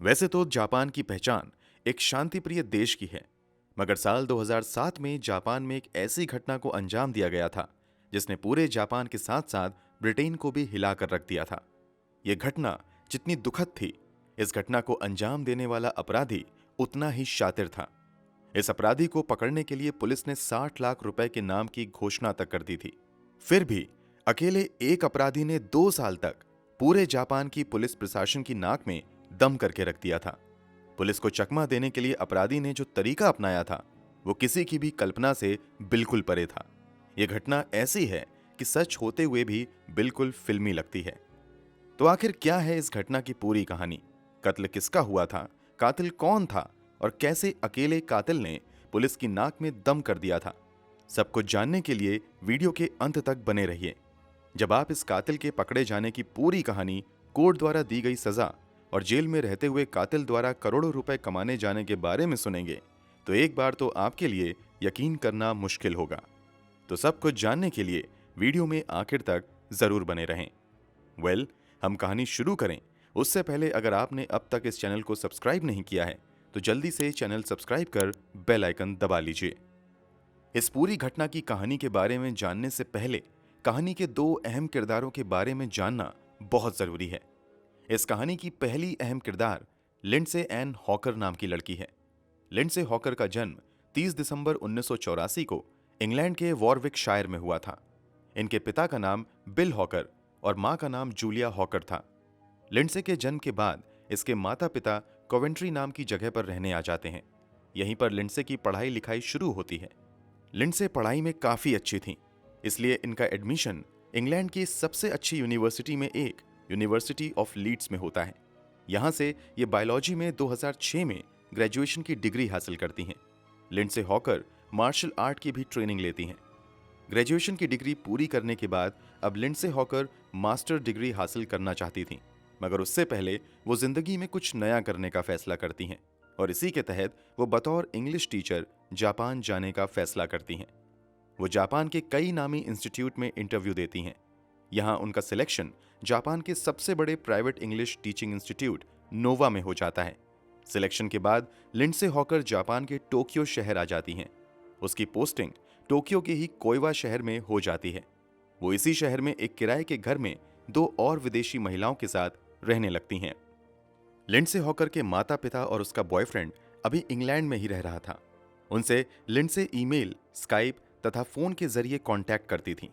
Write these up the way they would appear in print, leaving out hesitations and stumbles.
वैसे तो जापान की पहचान एक शांतिप्रिय देश की है, मगर साल 2007 में जापान में एक ऐसी घटना को अंजाम दिया गया था जिसने पूरे जापान के साथ साथ ब्रिटेन को भी हिलाकर रख दिया था। यह घटना जितनी दुखद थी, इस घटना को अंजाम देने वाला अपराधी उतना ही शातिर था। इस अपराधी को पकड़ने के लिए पुलिस ने 60 लाख रुपए के नाम की घोषणा तक कर दी थी। फिर भी अकेले एक अपराधी ने 2 साल तक पूरे जापान की पुलिस प्रशासन की नाक में दम करके रख दिया था। पुलिस को चकमा देने के लिए अपराधी ने जो तरीका अपनाया था वो किसी की भी कल्पना से बिल्कुल परे था। यह घटना ऐसी है कि सच होते हुए भी बिल्कुल फिल्मी लगती है। तो आखिर क्या है इस घटना की पूरी कहानी? कत्ल किसका हुआ था, कातिल कौन था और कैसे अकेले कातिल ने पुलिस की नाक में दम कर दिया था? सब कुछ जानने के लिए वीडियो के अंत तक बने रहिए। जब आप इस कातिल के पकड़े जाने की पूरी कहानी, कोर्ट द्वारा दी गई सजा और जेल में रहते हुए कातिल द्वारा करोड़ों रुपए कमाने जाने के बारे में सुनेंगे तो एक बार तो आपके लिए यकीन करना मुश्किल होगा। तो सब कुछ जानने के लिए वीडियो में आखिर तक जरूर बने रहें। हम कहानी शुरू करें उससे पहले अगर आपने अब तक इस चैनल को सब्सक्राइब नहीं किया है तो जल्दी से चैनल सब्सक्राइब कर बेल आइकन दबा लीजिए। इस पूरी घटना की कहानी के बारे में जानने से पहले कहानी के 2 अहम किरदारों के बारे में जानना बहुत जरूरी है। इस कहानी की पहली अहम किरदार लिंडसे एन हॉकर नाम की लड़की है। लिंडसे हॉकर का जन्म 30 दिसंबर 1984 को इंग्लैंड के वॉरविकशायर में हुआ था। इनके पिता का नाम बिल हॉकर और मां का नाम जूलिया हॉकर था। लिंडसे के जन्म के बाद इसके माता पिता कोवेंट्री नाम की जगह पर रहने आ जाते हैं। यहीं पर लिंडसे की पढ़ाई लिखाई शुरू होती है। लिंडसे पढ़ाई में काफी अच्छी थी, इसलिए इनका एडमिशन इंग्लैंड की सबसे अच्छी यूनिवर्सिटी में एक यूनिवर्सिटी ऑफ लीड्स में होता है। यहां से ये बायोलॉजी में 2006 में ग्रेजुएशन की डिग्री हासिल करती हैं। लिंडसे हॉकर मार्शल आर्ट की भी ट्रेनिंग लेती हैं। ग्रेजुएशन की डिग्री पूरी करने के बाद अब लिंडसे हॉकर मास्टर डिग्री हासिल करना चाहती थीं, मगर उससे पहले वो जिंदगी में कुछ नया करने का फैसला करती हैं और इसी के तहत वो बतौर इंग्लिश टीचर जापान जाने का फैसला करती हैं। वो जापान के कई नामी इंस्टीट्यूट में इंटरव्यू देती हैं। यहां उनका सिलेक्शन जापान के सबसे बड़े प्राइवेट इंग्लिश टीचिंग इंस्टीट्यूट नोवा में हो जाता है। सिलेक्शन के बाद लिंडसे हॉकर जापान के टोक्यो शहर आ जाती हैं। उसकी पोस्टिंग टोक्यो के ही कोइवा शहर में हो जाती है। वो इसी शहर में एक किराए के घर में 2 और विदेशी महिलाओं के साथ रहने लगती हैं। लिंडसे हॉकर के माता पिता और उसका बॉयफ्रेंड अभी इंग्लैंड में ही रह रहा था। उनसे लिंडसे ईमेल, स्काइप तथा फोन के जरिए कांटेक्ट करती थी।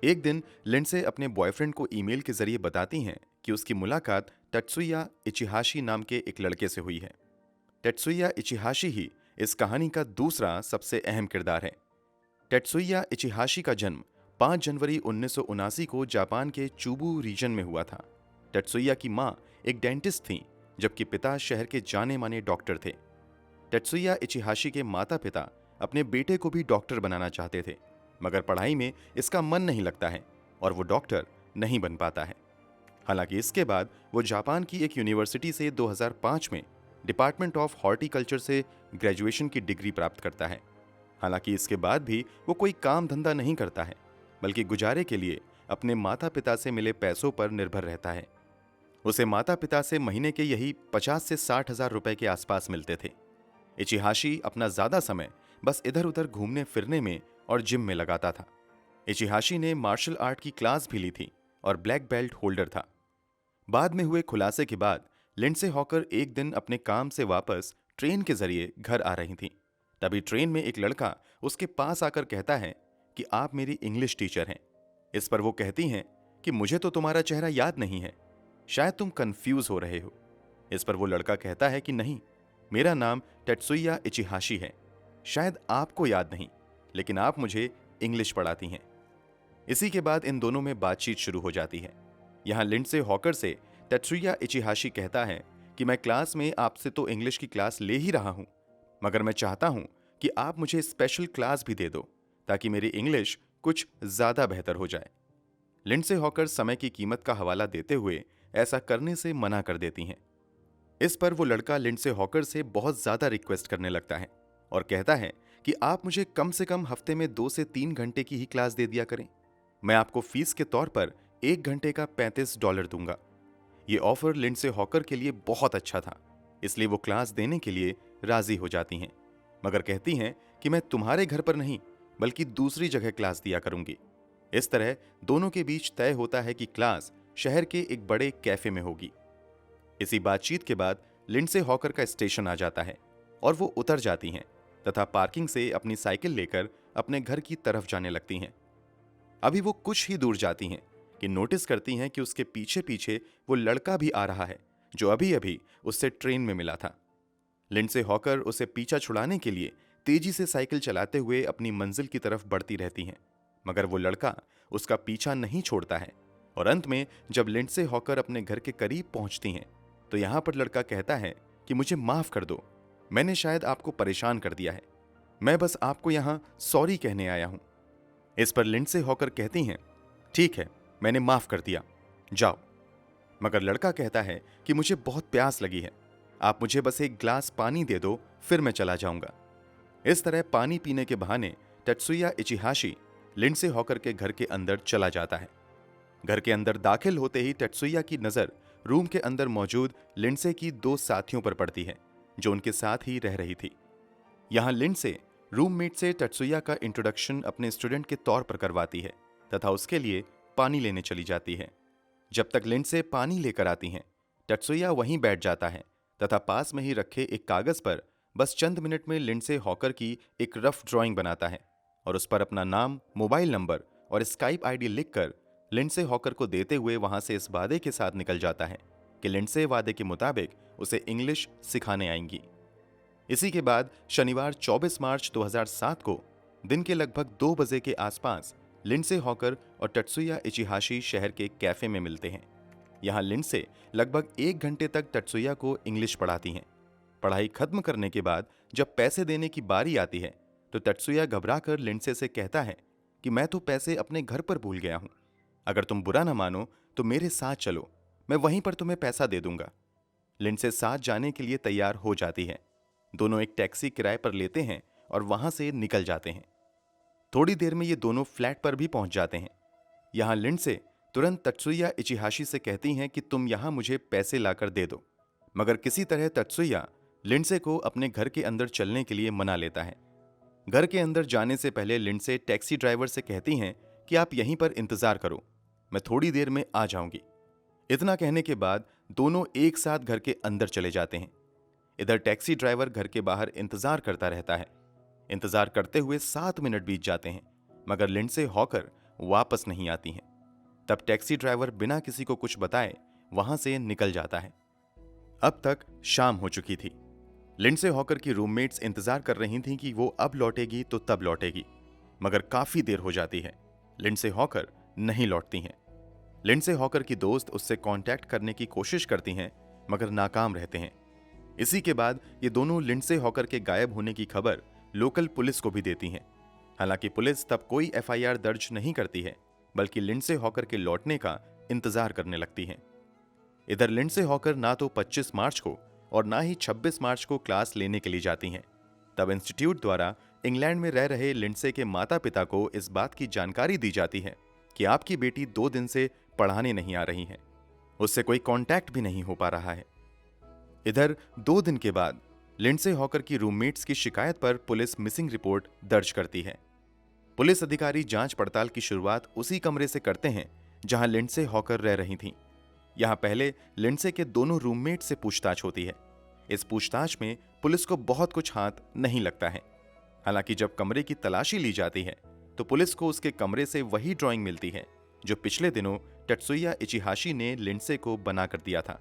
एक दिन लिंडसे अपने बॉयफ्रेंड को ईमेल के जरिए बताती हैं कि उसकी मुलाकात तेत्सुया इचिहाशी नाम के एक लड़के से हुई है। तेत्सुया इचिहाशी ही इस कहानी का दूसरा सबसे अहम किरदार है। तेत्सुया इचिहाशी का जन्म 5 जनवरी 1979 को जापान के चूबू रीजन में हुआ था। तेत्सुया की मां एक डेंटिस्ट थीं, जबकि पिता शहर के जाने माने डॉक्टर थे। तेत्सुया इचिहाशी के माता पिता अपने बेटे को भी डॉक्टर बनाना चाहते थे, मगर पढ़ाई में इसका मन नहीं लगता है और वो डॉक्टर नहीं बन पाता है। हालांकि इसके बाद वो जापान की एक यूनिवर्सिटी से 2005 में डिपार्टमेंट ऑफ हॉर्टिकल्चर से ग्रेजुएशन की डिग्री प्राप्त करता है। हालांकि इसके बाद भी वो कोई काम धंधा नहीं करता है, बल्कि गुजारे के लिए अपने माता पिता से मिले पैसों पर निर्भर रहता है। उसे माता पिता से महीने के यही 50 से 60 हजार रुपए के आसपास मिलते थे। इचिहाशी अपना ज्यादा समय बस इधर उधर घूमने फिरने में और जिम में लगाता था। इचिहाशी ने मार्शल आर्ट की क्लास भी ली थी और ब्लैक बेल्ट होल्डर था। बाद में हुए खुलासे के बाद लिंडसे हॉकर एक दिन अपने काम से वापस ट्रेन के जरिए घर आ रही थी। तभी ट्रेन में एक लड़का उसके पास आकर कहता है कि आप मेरी इंग्लिश टीचर हैं। इस पर वो कहती हैं कि मुझे तो तुम्हारा चेहरा याद नहीं है, शायद तुम कंफ्यूज हो रहे हो। इस पर वो लड़का कहता है कि नहीं, मेरा नाम तेत्सुया इचिहाशी है, शायद आपको याद नहीं, लेकिन आप मुझे इंग्लिश पढ़ाती हैं। इसी के बाद इन दोनों में बातचीत शुरू हो जाती है। यहां लिंडसे हॉकर से तेत्सुया इचिहाशी कहता है कि मैं क्लास में आपसे तो इंग्लिश की क्लास ले ही रहा हूं, मगर मैं चाहता हूं कि आप मुझे स्पेशल क्लास भी दे दो ताकि मेरी इंग्लिश कुछ ज्यादा बेहतर हो जाए। लिंडसे हॉकर समय की कीमत का हवाला देते हुए ऐसा करने से मना कर देती हैं। इस पर वो लड़का लिंडसे हॉकर से बहुत ज्यादा रिक्वेस्ट करने लगता है और कहता है कि आप मुझे कम से कम हफ्ते में 2 से 3 घंटे की ही क्लास दे दिया करें। मैं आपको फीस के तौर पर 1 घंटे का $35 दूंगा। ये ऑफर लिंडसे हॉकर के लिए बहुत अच्छा था, इसलिए वो क्लास देने के लिए राजी हो जाती हैं, मगर कहती हैं कि मैं तुम्हारे घर पर नहीं बल्कि दूसरी जगह क्लास दिया करूंगी। इस तरह दोनों के बीच तय होता है कि क्लास शहर के एक बड़े कैफे में होगी। इसी बातचीत के बाद लिंडसे हॉकर का स्टेशन आ जाता है और वो उतर जाती हैं तथा पार्किंग से अपनी साइकिल लेकर अपने घर की तरफ जाने लगती हैं। अभी वो कुछ ही दूर जाती हैं कि नोटिस करती हैं कि उसके पीछे पीछे वो लड़का भी आ रहा है जो अभी अभी उससे ट्रेन में मिला था। लिंडसे हॉकर उसे पीछा छुड़ाने के लिए तेजी से साइकिल चलाते हुए अपनी मंजिल की तरफ बढ़ती रहती हैं, मगर वो लड़का उसका पीछा नहीं छोड़ता है और अंत में जब लिंडसे हॉकर अपने घर के करीब पहुंचती हैं तो यहां पर लड़का कहता है कि मुझे माफ कर दो, मैंने शायद आपको परेशान कर दिया है, मैं बस आपको यहां सॉरी कहने आया हूं। इस पर लिंडसे हॉकर कहती हैं, ठीक है, मैंने माफ कर दिया, जाओ। मगर लड़का कहता है कि मुझे बहुत प्यास लगी है, आप मुझे बस एक ग्लास पानी दे दो, फिर मैं चला जाऊंगा। इस तरह पानी पीने के बहाने तत्सुया इचिहाशी लिंडसे हॉकर के घर के अंदर चला जाता है। घर के अंदर दाखिल होते ही तत्सुया की नजर रूम के अंदर मौजूद लिंडसे की दो साथियों पर पड़ती है जो उनके साथ ही रह रही थी। यहां लिंडसे रूममेट से तत्सुया का इंट्रोडक्शन अपने स्टूडेंट के तौर पर करवाती है तथा उसके लिए पानी लेने चली जाती है। जब तक लिंडसे पानी लेकर आती हैं, तत्सुया वहीं बैठ जाता है तथा पास में ही रखे एक कागज पर बस चंद मिनट में लिंडसे हॉकर की एक रफ ड्राइंग बनाता है और उस पर अपना नाम, मोबाइल नंबर और स्काइप आईडी लिखकर लिंडसे हॉकर को देते हुए वहां से इस वादे के साथ निकल जाता है कि लिंडसे वादे के मुताबिक उसे इंग्लिश सिखाने आएंगी। इसी के बाद शनिवार 24 मार्च 2007 को दिन के लगभग 2 बजे के आसपास लिंडसे हॉकर और तत्सुया इचिहाशी शहर के कैफे में मिलते हैं। यहां लिंडसे लगभग 1 घंटे तक तत्सुया को इंग्लिश पढ़ाती हैं। पढ़ाई खत्म करने के बाद जब पैसे देने की बारी आती है तो तत्सुया घबराकर लिंडसे से कहता है कि मैं तो पैसे अपने घर पर भूल गया हूं, अगर तुम बुरा ना मानो तो मेरे साथ चलो, मैं वहीं पर तुम्हें पैसा दे दूंगा। लिंडसे साथ जाने के लिए तैयार हो जाती है। दोनों एक टैक्सी किराए पर लेते हैं और वहां से निकल जाते हैं। थोड़ी देर में ये दोनों फ्लैट पर भी पहुंच जाते हैं। यहां लिंडसे तुरंत तत्सुया इचिहाशी से कहती हैं कि तुम यहां मुझे पैसे लाकर दे दो, मगर किसी तरह तत्सुया लिंडसे को अपने घर के अंदर चलने के लिए मना लेता है। घर के अंदर जाने से पहले लिंडसे टैक्सी ड्राइवर से कहती हैं कि आप यहीं पर इंतजार करो, मैं थोड़ी देर में आ जाऊंगी। इतना कहने के बाद दोनों एक साथ घर के अंदर चले जाते हैं। इधर टैक्सी ड्राइवर घर के बाहर इंतजार करता रहता है। इंतजार करते हुए 7 मिनट बीत जाते हैं, मगर लिंडसे हॉकर वापस नहीं आती हैं। तब टैक्सी ड्राइवर बिना किसी को कुछ बताए वहां से निकल जाता है। अब तक शाम हो चुकी थी। लिंडसे हॉकर की रूममेट्स इंतजार कर रही थीं कि वो अब लौटेगी तो तब लौटेगी, मगर काफी देर हो जाती है। लिंडसे हॉकर नहीं लौटती हैं। लिंडसे हॉकर की दोस्त उससे कांटेक्ट करने की कोशिश करती हैं, मगर नाकाम रहते हैं। इसी के बाद ये दोनों लिंडसे हॉकर के गायब होने की खबर लोकल पुलिस को भी देती हैं। हालांकि पुलिस तब कोई एफआईआर दर्ज नहीं करती है, बल्कि लिंडसे हॉकर के लौटने का इंतजार करने लगती है। इधर लिंडसे हॉकर ना तो 25 मार्च को और ना ही 26 मार्च को क्लास लेने के लिए जाती हैं। तब इंस्टीट्यूट द्वारा इंग्लैंड में रह रहे लिंडसे के माता पिता को इस बात की जानकारी दी जाती है कि आपकी बेटी 2 दिन से पढ़ाने नहीं आ रही है, उससे कोई कांटेक्ट भी नहीं हो पा रहा है। इधर 2 दिन के बाद लिंडसे हॉकर की रूममेट्स की शिकायत पर पुलिस मिसिंग रिपोर्ट दर्ज करती है। पुलिस अधिकारी जांच पड़ताल की शुरुआत उसी कमरे से करते हैं जहां लिंडसे हॉकर रह रही थीं। यहां पहले लिंडसे के दोनों रूममेट से पूछताछ होती है। इस पूछताछ में पुलिस को बहुत कुछ हाथ नहीं लगता है। हालांकि जब कमरे की तलाशी ली जाती है तो पुलिस को उसके कमरे से वही ड्राइंग मिलती है जो पिछले दिनों तत्सुया इचिहाशी ने लिंडसे को बना कर दिया था।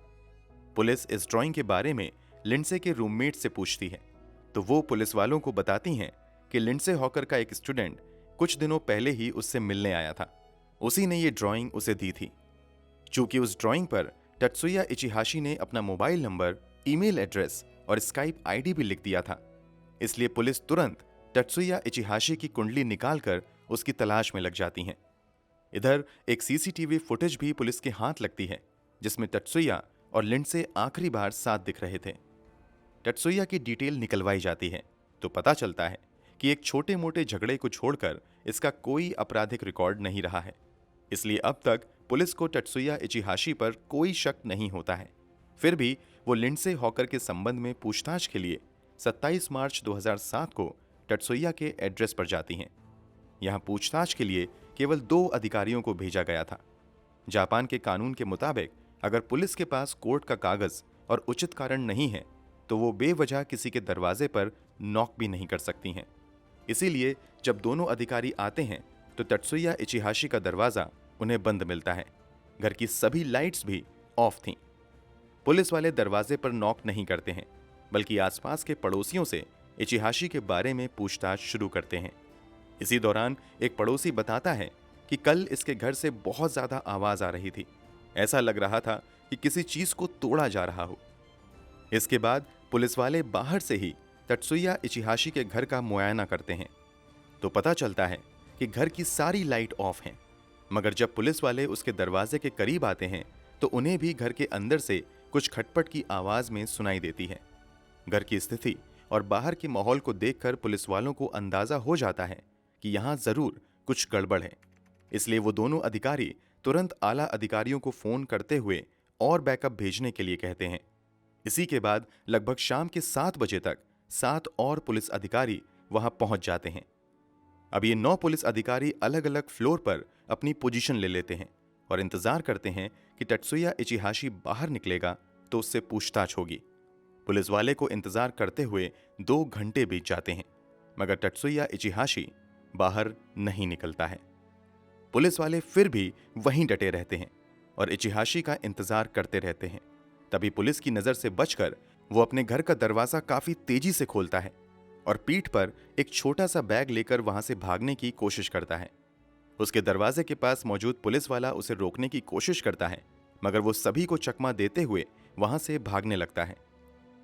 पुलिस इस ड्राइंग के बारे में लिंडसे के रूममेट से पूछती है तो वो पुलिस वालों को बताती हैं कि लिंडसे हॉकर का एक स्टूडेंट कुछ दिनों पहले ही उससे मिलने आया था, उसी ने ये ड्राइंग उसे दी थी। चूंकि उस ड्राइंग पर तत्सुया इचिहाशी ने अपना मोबाइल नंबर, ईमेल एड्रेस और स्काइप आईडी भी लिख दिया था, इसलिए पुलिस तुरंत तत्सुया इचिहाशी की कुंडली निकालकर उसकी तलाश में लग जाती हैं। इधर एक सीसीटीवी फुटेज भी पुलिस के हाथ लगती है जिसमें तत्सुया और लिंडसे आखिरी बार साथ दिख रहे थे। तत्सुया की डिटेल निकलवाई जाती है तो पता चलता है कि एक छोटे मोटे झगड़े को छोड़कर इसका कोई आपराधिक रिकॉर्ड नहीं रहा है, इसलिए अब तक पुलिस को तत्सुया इचिहाशी पर कोई शक नहीं होता है। फिर भी वो लिंडसे हॉकर के संबंध में पूछताछ के लिए 27 मार्च 2007 को टत्सुया के एड्रेस पर जाती हैं। यहां पूछताछ के लिए केवल 2 अधिकारियों को भेजा गया था। जापान के कानून के मुताबिक अगर पुलिस के पास कोर्ट का कागज और उचित कारण नहीं है तो वो बेवजह किसी के दरवाजे पर नॉक भी नहीं कर सकती हैं। इसीलिए जब दोनों अधिकारी आते हैं तो तत्सुया इचिहाशी का दरवाजा उन्हें बंद मिलता है। घर की सभी लाइट्स भी ऑफ थीं। पुलिस वाले दरवाजे पर नॉक नहीं करते हैं, बल्कि आसपास के पड़ोसियों से इचिहाशी के बारे में पूछताछ शुरू करते हैं। इसी दौरान एक पड़ोसी बताता है कि कल इसके घर से बहुत ज्यादा आवाज आ रही थी। ऐसा लग रहा था कि किसी चीज को तोड़ा जा रहा हो। इसके बाद पुलिस वाले बाहर से ही तत्सुया इचिहाशी के घर का मुआयना करते हैं तो पता चलता है कि घर की सारी लाइट ऑफ हैं। मगर जब पुलिस वाले उसके दरवाजे के करीब आते हैं तो उन्हें भी घर के अंदर से कुछ खटपट की आवाज में सुनाई देती है। घर की स्थिति और बाहर के माहौल को देखकर पुलिस वालों को अंदाजा हो जाता है कि यहां जरूर कुछ गड़बड़ है। इसलिए वो दोनों अधिकारी तुरंत आला अधिकारियों को फोन करते हुए और बैकअप भेजने के लिए कहते हैं। इसी के बाद लगभग शाम के 7 बजे तक 7 और पुलिस अधिकारी वहां पहुंच जाते हैं। अब ये 9 पुलिस अधिकारी अलग अलग फ्लोर पर अपनी पोजीशन ले लेते हैं और इंतजार करते हैं कि तत्सुया इचिहाशी बाहर निकलेगा तो उससे पूछताछ होगी। पुलिस वाले को इंतजार करते हुए 2 घंटे बीत जाते हैं, मगर तत्सुया इचिहाशी बाहर नहीं निकलता है। पुलिस वाले फिर भी वहीं डटे रहते हैं और इचिहाशी का इंतजार करते रहते हैं। तभी पुलिस की नजर से बचकर वो अपने घर का दरवाजा काफी तेजी से खोलता है और पीठ पर एक छोटा सा बैग लेकर वहां से भागने की कोशिश करता है। उसके दरवाजे के पास मौजूद पुलिस वाला उसे रोकने की कोशिश करता है, मगर वो सभी को चकमा देते हुए वहां से भागने लगता है।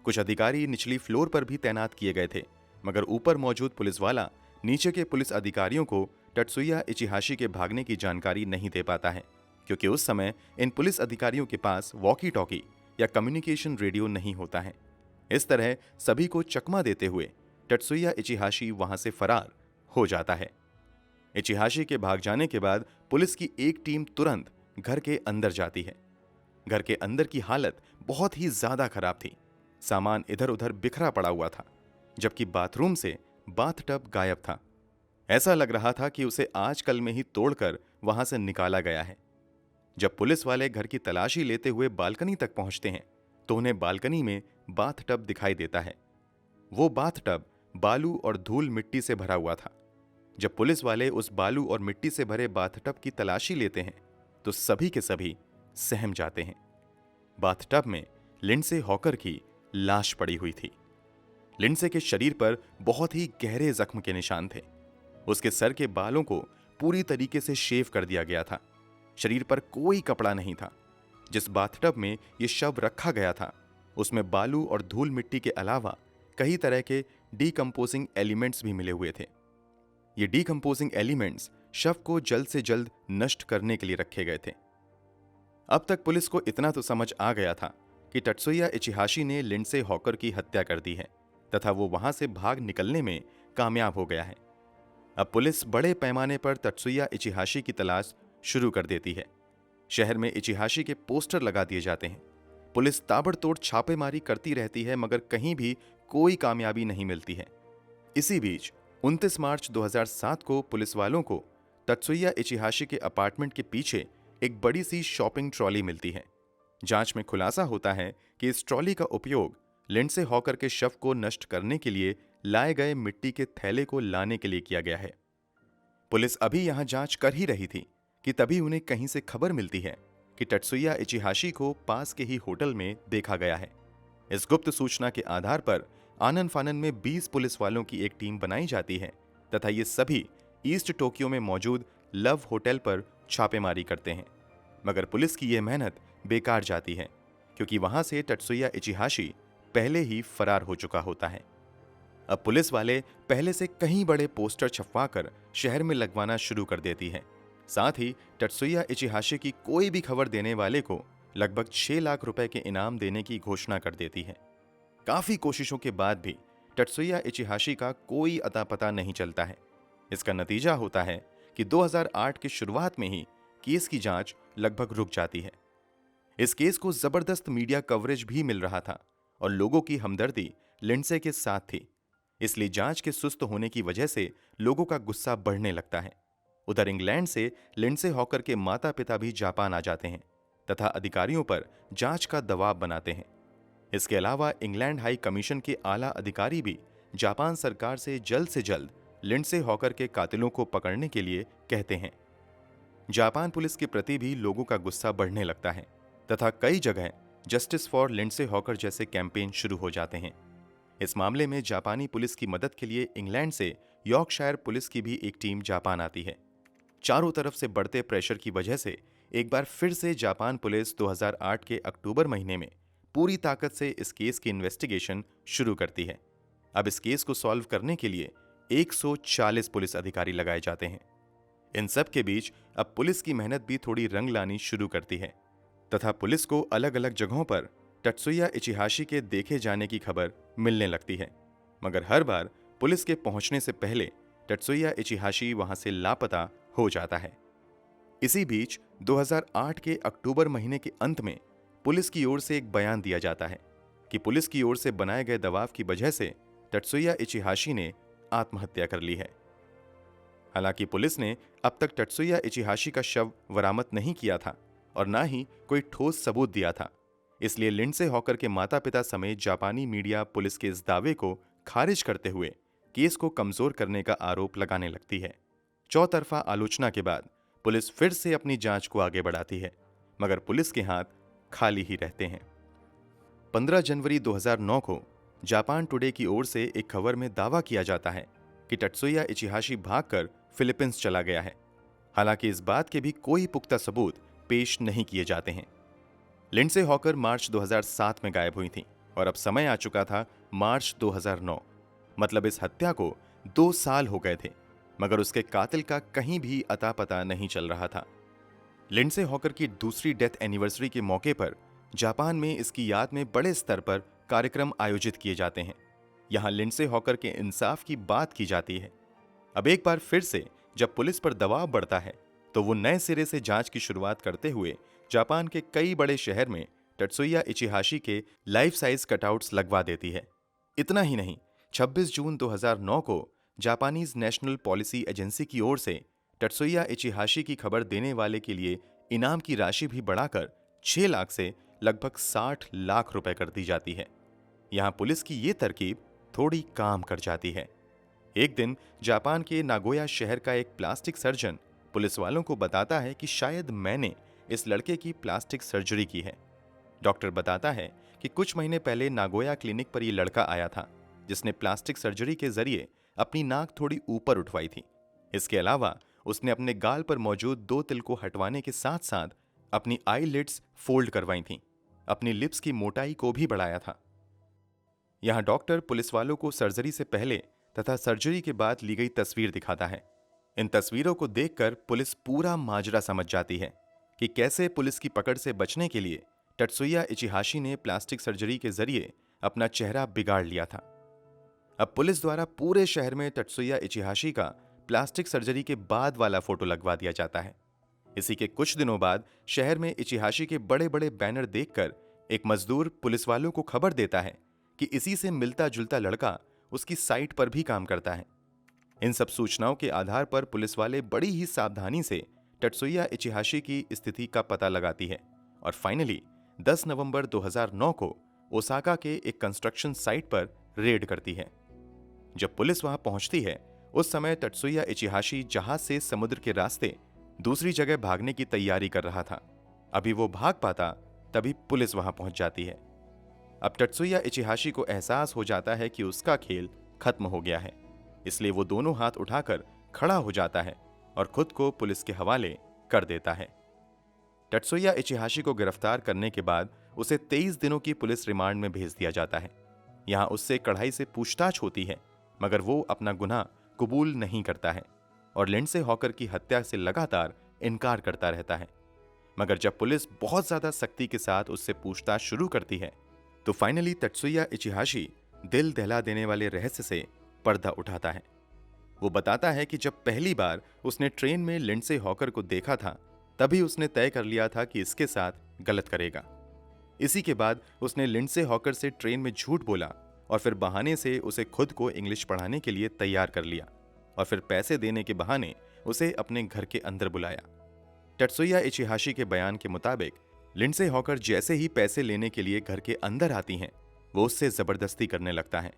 कुछ अधिकारी निचली फ्लोर पर भी तैनात किए गए थे, मगर ऊपर मौजूद पुलिस वाला नीचे के पुलिस अधिकारियों को तत्सुया इचिहाशी के भागने की जानकारी नहीं दे पाता है, क्योंकि उस समय इन पुलिस अधिकारियों के पास वॉकी टॉकी या कम्युनिकेशन रेडियो नहीं होता है। इस तरह सभी को चकमा देते हुए तत्सुया इचिहाशी वहां से फरार हो जाता है। इचिहाशी के भाग जाने के बाद पुलिस की एक टीम तुरंत घर के अंदर जाती है। घर के अंदर की हालत बहुत ही ज्यादा खराब थी। सामान इधर उधर बिखरा पड़ा हुआ था, जबकि बाथरूम से बाथटब गायब था। ऐसा लग रहा था कि उसे आजकल में ही तोड़कर वहां से निकाला गया है। जब पुलिस वाले घर की तलाशी लेते हुए बालकनी तक पहुंचते हैं तो उन्हें बालकनी में बाथटब दिखाई देता है। वो बाथटब बालू और धूल मिट्टी से भरा हुआ था। जब पुलिस वाले उस बालू और मिट्टी से भरे बाथटब की तलाशी लेते हैं तो सभी के सभी सहम जाते हैं। बाथटब में लिंडसे हॉकर की लाश पड़ी हुई थी। लिंडसे के शरीर पर बहुत ही गहरे जख्म के निशान थे। उसके सर के बालों को पूरी तरीके से शेव कर दिया गया था। शरीर पर कोई कपड़ा नहीं था। जिस बाथटब में यह शव रखा गया था उसमें बालू और धूल मिट्टी के अलावा कई तरह के डीकंपोजिंग एलिमेंट्स भी मिले हुए थे। ये डीकंपोजिंग एलिमेंट्स शव को जल्द से जल्द नष्ट करने के लिए रखे गए थे। अब तक पुलिस को इतना तो समझ आ गया था कि तत्सुया इचिहाशी ने लिंडसे हॉकर की हत्या कर दी है तथा वो वहां से भाग निकलने में कामयाब हो गया है। अब पुलिस बड़े पैमाने पर तत्सुया इचिहाशी की तलाश शुरू कर देती है। शहर में इचिहाशी के पोस्टर लगा दिए जाते हैं। पुलिस ताबड़तोड़ छापेमारी करती रहती है, मगर कहीं भी कोई कामयाबी नहीं मिलती है। इसी बीच 29 मार्च 2007 को पुलिस वालों को तत्सुया इचिहाशी के अपार्टमेंट के पीछे एक बड़ी सी शॉपिंग ट्रॉली मिलती है। जांच में खुलासा होता है कि इस ट्रॉली का उपयोग लिंडसे हॉकर के शव को नष्ट करने के लिए लाए गए मिट्टी के थैले को लाने के लिए किया गया है। पुलिस अभी यहां जांच कर ही रही थी कि तभी उन्हें कहीं से खबर मिलती है कि तत्सुया इचिहाशी को पास के ही होटल में देखा गया है। इस गुप्त सूचना के आधार पर आनन फानन में 20 पुलिस वालों की एक टीम बनाई जाती है तथा ये सभी ईस्ट टोक्यो में मौजूद लव होटल पर छापेमारी करते हैं। मगर पुलिस की यह मेहनत बेकार जाती है, क्योंकि वहां से तत्सुया इचिहाशी पहले ही फरार हो चुका होता है। अब पुलिस वाले पहले से कहीं बड़े पोस्टर छपवाकर शहर में लगवाना शुरू कर देती है। साथ ही तत्सुया इचिहाशी की कोई भी खबर देने वाले को लगभग 6 लाख रुपए के इनाम देने की घोषणा कर देती है। काफी कोशिशों के बाद भी तत्सुया इचिहाशी का कोई अता पता नहीं चलता है। इसका नतीजा होता है कि 2008 की शुरुआत में ही केस की जांच लगभग रुक जाती है। इस केस को जबरदस्त मीडिया कवरेज भी मिल रहा था और लोगों की हमदर्दी लिंडसे के साथ थी। इसलिए जांच के सुस्त होने की वजह से लोगों का गुस्सा बढ़ने लगता है। उधर इंग्लैंड से लिंडसे हॉकर के माता पिता भी जापान आ जाते हैं तथा अधिकारियों पर जांच का दबाव बनाते हैं। इसके अलावा इंग्लैंड हाई कमीशन के आला अधिकारी भी जापान सरकार से जल्द लिंडसे हॉकर के कातिलों को पकड़ने के लिए कहते हैं। जापान पुलिस के प्रति भी लोगों का गुस्सा बढ़ने लगता है तथा कई जगह जस्टिस फॉर लिंडसे हॉकर जैसे कैंपेन शुरू हो जाते हैं। इस मामले में जापानी पुलिस की मदद के लिए इंग्लैंड से यॉर्कशायर पुलिस की भी एक टीम जापान आती है। चारों तरफ से बढ़ते प्रेशर की वजह से एक बार फिर से जापान पुलिस 2008 के अक्टूबर महीने में पूरी ताकत से इस केस की इन्वेस्टिगेशन शुरू करती है। अब इस केस को सॉल्व करने के लिए 140 पुलिस अधिकारी लगाए जाते हैं। इन सब के बीच अब पुलिस की मेहनत भी थोड़ी रंग लानी शुरू करती है तथा पुलिस को अलग अलग जगहों पर टत्सुया इचिहाशी के देखे जाने की खबर मिलने लगती है, मगर हर बार पुलिस के पहुंचने से पहले टत्सुया इचिहाशी वहां से लापता हो जाता है। इसी बीच 2008 के अक्टूबर महीने के अंत में पुलिस की ओर से एक बयान दिया जाता है कि पुलिस की ओर से बनाए गए दबाव की वजह से टत्सुया इचिहाशी ने आत्महत्या कर ली है। हालांकि पुलिस ने अब तक टत्सुया इचिहाशी का शव बरामद नहीं किया था और ना ही कोई ठोस सबूत दिया था, इसलिए लिंडसे हॉकर के माता पिता समेत जापानी मीडिया पुलिस के इस दावे को खारिज करते हुए केस को कमजोर करने का आरोप लगाने लगती है। चौतरफा आलोचना के बाद पुलिस फिर से अपनी जांच को आगे बढ़ाती है, मगर पुलिस के हाथ खाली ही रहते हैं। 15 जनवरी 2009 को जापान टुडे की ओर से एक खबर में दावा किया जाता है कि टत्सुया इचिहाशी भागकर फिलीपींस चला गया है। हालांकि इस बात के भी कोई पुख्ता सबूत पेश नहीं किए जाते हैं। लिंडसे हॉकर मार्च 2007 में गायब हुई थी और अब समय आ चुका था मार्च 2009, मतलब इस हत्या को 2 साल हो गए थे, मगर उसके कातिल का कहीं भी अता पता नहीं चल रहा था। लिंडसे हॉकर की दूसरी डेथ एनिवर्सरी के मौके पर जापान में इसकी याद में बड़े स्तर पर कार्यक्रम आयोजित किए जाते हैं। यहां लिंडसे हॉकर के इंसाफ की बात की जाती है। अब एक बार फिर से जब पुलिस पर दबाव बढ़ता है तो वो नए सिरे से जांच की शुरुआत करते हुए जापान के कई बड़े शहर में टत्सुया इचिहाशी के लाइफ साइज कटआउट्स लगवा देती है। इतना ही नहीं, 26 जून 2009 को जापानीज नेशनल पॉलिसी एजेंसी की ओर से टत्सुया इचिहाशी की खबर देने वाले के लिए इनाम की राशि भी बढ़ाकर 6 लाख से लगभग 60 लाख रुपए कर दी जाती है। यहां पुलिस की ये तरकीब थोड़ी काम कर जाती है। एक दिन जापान के नागोया शहर का एक प्लास्टिक सर्जन पुलिस वालों को बताता है कि शायद मैंने इस लड़के की प्लास्टिक सर्जरी की है। डॉक्टर बताता है कि कुछ महीने पहले नागोया क्लिनिक पर यह लड़का आया था जिसने प्लास्टिक सर्जरी के जरिए अपनी नाक थोड़ी ऊपर उठवाई थी। इसके अलावा उसने अपने गाल पर मौजूद 2 तिल को हटवाने के साथ साथ अपनी आईलिड्स फोल्ड करवाई थी, अपनी लिप्स की मोटाई को भी बढ़ाया था। यहां डॉक्टर पुलिस वालों को सर्जरी से पहले तथा सर्जरी के बाद ली गई तस्वीर दिखाता है। इन तस्वीरों को देखकर पुलिस पूरा माजरा समझ जाती है कि कैसे पुलिस की पकड़ से बचने के लिए टत्सुया इचिहाशी ने प्लास्टिक सर्जरी के जरिए अपना चेहरा बिगाड़ लिया था। अब पुलिस द्वारा पूरे शहर में टत्सुया इचिहाशी का प्लास्टिक सर्जरी के बाद वाला फोटो लगवा दिया जाता है। इसी के कुछ दिनों बाद शहर में इचिहाशी के बड़े बड़े बैनर देखकर एक मजदूर पुलिस वालों को खबर देता है कि इसी से मिलता जुलता लड़का उसकी साइट पर भी काम करता है। इन सब सूचनाओं के आधार पर पुलिस वाले बड़ी ही सावधानी से टत्सुया इचिहाशी की स्थिति का पता लगाती है और फाइनली 10 नवंबर 2009 को ओसाका के एक कंस्ट्रक्शन साइट पर रेड करती है। जब पुलिस वहां पहुंचती है उस समय टत्सुया इचिहाशी जहाज से समुद्र के रास्ते दूसरी जगह भागने की तैयारी कर रहा था। अभी वो भाग पाता तभी पुलिस वहां पहुंच जाती है। अब टत्सुया इचिहाशी को एहसास हो जाता है कि उसका खेल खत्म हो गया है, इसलिए वो दोनों हाथ उठाकर खड़ा हो जाता है और खुद को पुलिस के हवाले कर देता है। टत्सुया इचिहाशी को गिरफ्तार करने के बाद उसे 23 दिनों की पुलिस रिमांड में भेज दिया जाता है। यहां उससे कड़ाई से पूछताछ होती है, मगर वो अपना गुनाह कबूल नहीं करता है और लिंडसे हॉकर की हत्या से लगातार इनकार करता रहता है। मगर जब पुलिस बहुत ज्यादा सख्ती के साथ उससे पूछताछ शुरू करती है तो फाइनली टत्सुया इचिहाशी दिल दहला देने वाले रहस्य से पर्दा उठाता है। वो बताता है कि जब पहली बार उसने ट्रेन में लिंडसे हॉकर को देखा था तभी उसने तय कर लिया था कि इसके साथ गलत करेगा। इसी के बाद उसने लिंडसे हॉकर से ट्रेन में झूठ बोला और फिर बहाने से उसे खुद को इंग्लिश पढ़ाने के लिए तैयार कर लिया और फिर पैसे देने के बहाने उसे अपने घर के अंदर बुलाया। टत्सुया इचिहाशी के बयान के मुताबिक लिंडसे हॉकर जैसे ही पैसे लेने के लिए घर के अंदर आती हैं, वो उससे जबरदस्ती करने लगता है।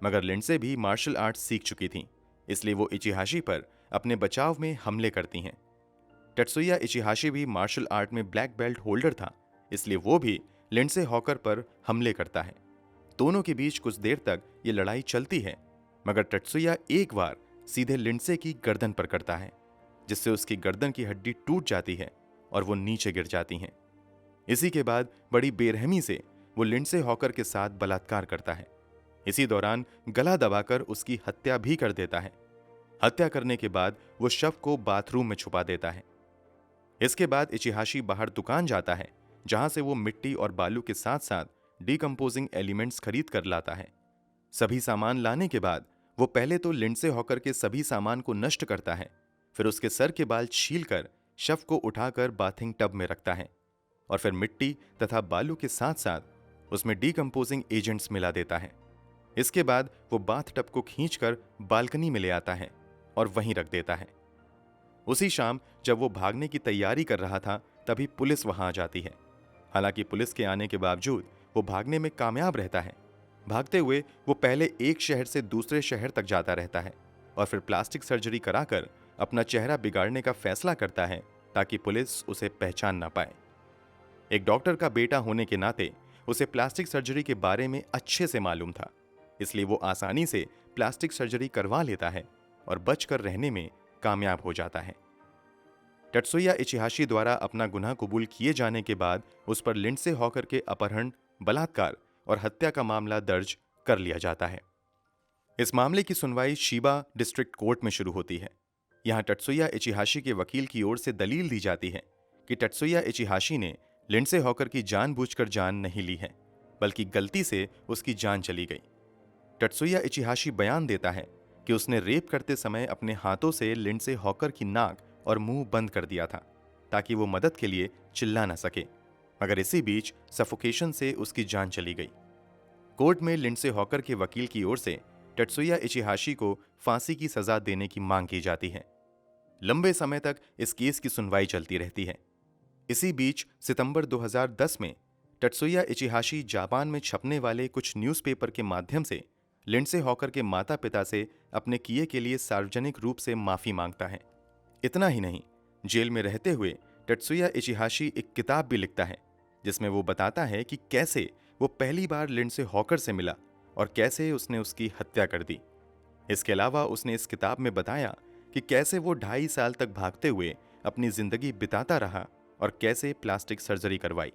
मगर लिंडसे भी मार्शल आर्ट्स सीख चुकी थी, इसलिए वो इचिहाशी पर अपने बचाव में हमले करती हैं। टत्सुया इचिहाशी भी मार्शल आर्ट में ब्लैक बेल्ट होल्डर था, इसलिए वो भी लिंडसे हॉकर पर हमले करता है। दोनों के बीच कुछ देर तक ये लड़ाई चलती है, मगर टत्सुया एक बार सीधे लिंडसे की गर्दन पर करता है, जिससे उसकी गर्दन की हड्डी टूट जाती है और वो नीचे गिर जाती हैं। इसी के बाद बड़ी बेरहमी से वो लिंडसे हॉकर के साथ बलात्कार करता है। इसी दौरान गला दबाकर उसकी हत्या भी कर देता है। हत्या करने के बाद वो शव को बाथरूम में छुपा देता है। इसके बाद इचिहाशी बाहर दुकान जाता है, जहां से वो मिट्टी और बालू के साथ साथ डिकम्पोजिंग एलिमेंट्स खरीद कर लाता है। सभी सामान लाने के बाद वो पहले तो लिंडसे हॉकर के सभी सामान को नष्ट करता है, फिर उसके सर के बाल छीलकर शव को उठाकर बाथिंग टब में रखता है और फिर मिट्टी तथा बालू के साथ साथ उसमें डिकम्पोजिंग एजेंट्स मिला देता है। इसके बाद वो बाथ टब को खींचकर बालकनी में ले आता है और वहीं रख देता है। उसी शाम जब वो भागने की तैयारी कर रहा था, तभी पुलिस वहां आ जाती है। हालांकि पुलिस के आने के बावजूद वो भागने में कामयाब रहता है। भागते हुए वो पहले एक शहर से दूसरे शहर तक जाता रहता है और फिर प्लास्टिक सर्जरी कराकर अपना चेहरा बिगाड़ने का फैसला करता है ताकि पुलिस उसे पहचान ना पाए। एक डॉक्टर का बेटा होने के नाते उसे प्लास्टिक सर्जरी के बारे में अच्छे से मालूम था, इसलिए वो आसानी से प्लास्टिक सर्जरी करवा लेता है और बचकर रहने में कामयाब हो जाता है। टत्सुया इचिहाशी द्वारा अपना गुनाह कबूल किए जाने के बाद उस पर लिंडसे हॉकर के अपहरण, बलात्कार और हत्या का मामला दर्ज कर लिया जाता है। इस मामले की सुनवाई शिबा डिस्ट्रिक्ट कोर्ट में शुरू होती है। यहां टत्सुया इचिहाशी के वकील की ओर से दलील दी जाती है कि टत्सुया इचिहाशी ने लिंडसे हॉकर की जानबूझकर जान नहीं ली है, बल्कि गलती से उसकी जान चली गई। टत्सुया इचिहाशी बयान देता है कि उसने रेप करते समय अपने हाथों से लिंडसे हॉकर की नाक और मुंह बंद कर दिया था ताकि वो मदद के लिए चिल्ला ना सके, मगर इसी बीच सफोकेशन से उसकी जान चली गई। कोर्ट में लिंडसे हॉकर के वकील की ओर से टत्सुया इचिहाशी को फांसी की सजा देने की मांग की जाती है। लंबे समय तक इस केस की सुनवाई चलती रहती है। इसी बीच सितंबर 2010 में टत्सुया इचिहाशी जापान में छपने वाले कुछ न्यूज़पेपर के माध्यम से लिंडसे हॉकर के माता पिता से अपने किए के लिए सार्वजनिक रूप से माफी मांगता है। इतना ही नहीं, जेल में रहते हुए टत्सुया इचिहाशी एक किताब भी लिखता है, जिसमें वो बताता है कि कैसे वो पहली बार लिंडसे हॉकर से मिला और कैसे उसने उसकी हत्या कर दी। इसके अलावा उसने इस किताब में बताया कि कैसे वो 2.5 साल तक भागते हुए अपनी जिंदगी बिताता रहा और कैसे प्लास्टिक सर्जरी करवाई।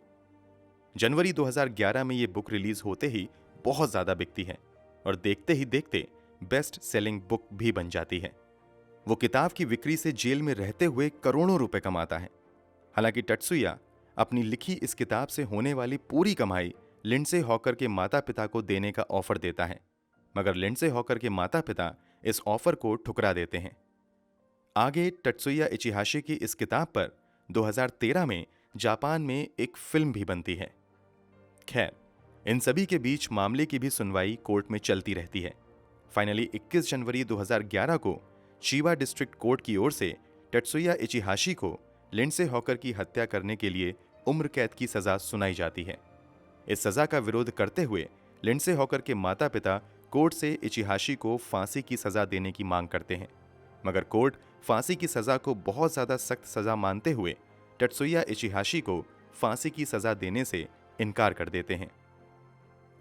जनवरी 2011 में ये बुक रिलीज होते ही बहुत ज्यादा बिकती है और देखते ही देखते बेस्ट सेलिंग बुक भी बन जाती है। वो किताब की बिक्री से जेल में रहते हुए करोड़ों रुपए कमाता है। हालांकि टत्सुया अपनी लिखी इस किताब से होने वाली पूरी कमाई लिंडसे हॉकर के माता पिता को देने का ऑफर देता है, मगर लिंडसे हॉकर के माता पिता इस ऑफर को ठुकरा देते हैं। आगे टत्सुया इचिहाशी की इस किताब पर 2013 में जापान में एक फिल्म भी बनती है। खैर, इन सभी के बीच मामले की भी सुनवाई कोर्ट में चलती रहती है। फाइनली 21 जनवरी 2011 को शिबा डिस्ट्रिक्ट कोर्ट की ओर से टत्सुया इचिहाशी को लिंडसे हॉकर की हत्या करने के लिए उम्र कैद की सजा सुनाई जाती है। इस सजा का विरोध करते हुए लिंडसे हॉकर के माता पिता कोर्ट से इचिहाशी को फांसी की सजा देने की मांग करते हैं, मगर कोर्ट फांसी की सजा को बहुत ज्यादा सख्त सजा मानते हुए टत्सुया इचिहाशी को फांसी की सजा देने से इनकार कर देते हैं।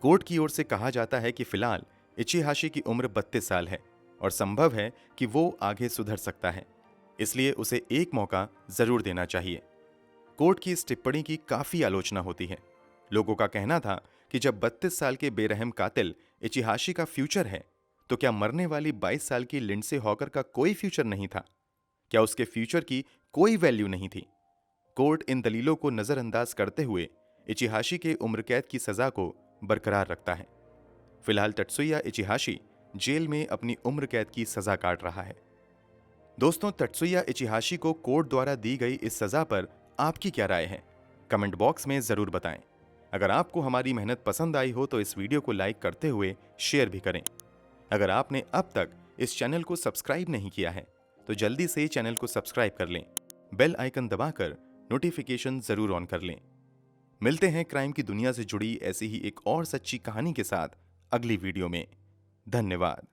कोर्ट की ओर से कहा जाता है कि फिलहाल इचिहाशी की उम्र 32 साल है और संभव है कि वो आगे सुधर सकता है, इसलिए उसे एक मौका जरूर देना चाहिए। कोर्ट की इस टिप्पणी की काफी आलोचना होती है। लोगों का कहना था कि जब 32 साल के बेरहम कातिल इचिहाशी का फ्यूचर है, तो क्या मरने वाली 22 साल की लिंडसे हॉकर का कोई फ्यूचर नहीं था? क्या उसके फ्यूचर की कोई वैल्यू नहीं थी? कोर्ट इन दलीलों को नजरअंदाज करते हुए इचिहाशी के उम्र कैद की सजा को बरकरार रखता है। फिलहाल टत्सुया इचिहाशी जेल में अपनी उम्र कैद की सजा काट रहा है। दोस्तों, टत्सुया इचिहाशी को कोर्ट द्वारा दी गई इस सजा पर आपकी क्या राय है? कमेंट बॉक्स में जरूर बताएं। अगर आपको हमारी मेहनत पसंद आई हो तो इस वीडियो को लाइक करते हुए शेयर भी करें। अगर आपने अब तक इस चैनल को सब्सक्राइब नहीं किया है तो जल्दी से चैनल को सब्सक्राइब कर लें, बेल आइकन दबाकर नोटिफिकेशन जरूर ऑन कर लें। मिलते हैं क्राइम की दुनिया से जुड़ी ऐसी ही एक और सच्ची कहानी के साथ अगली वीडियो में। धन्यवाद।